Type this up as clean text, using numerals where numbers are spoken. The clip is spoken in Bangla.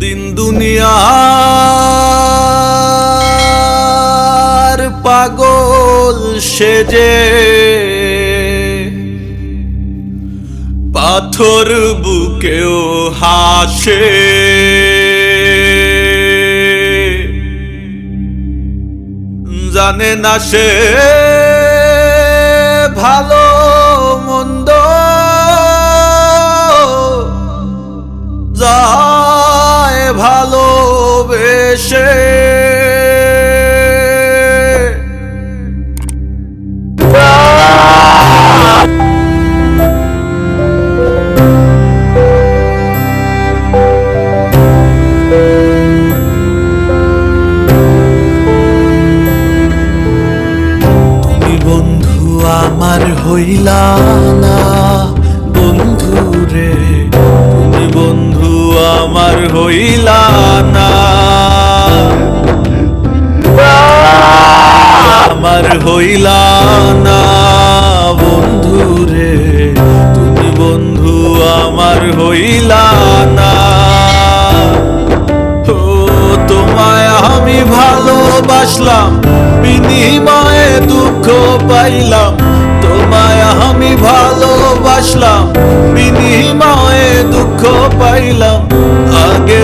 দিন দুনিয়ার পাগল সেজে পাথর বুকেও হাসে, জানে না সে ভালো মন্দ যায় ভালোবেসে। তুমি বন্ধু আমার হইলা না বন্ধু রে, তুমি বন্ধু আমার হইলা না, আমার হইলা না বন্ধু রে, তুমি বন্ধু আমার হইলা না। ও তোমায় আমি ভালোবাসলাম, বিনিময়ে দুঃখ পাইলাম, তোমায় আমি ভালোবাসলাম, বিনিময়ে দুঃখ পাইলাম। আগে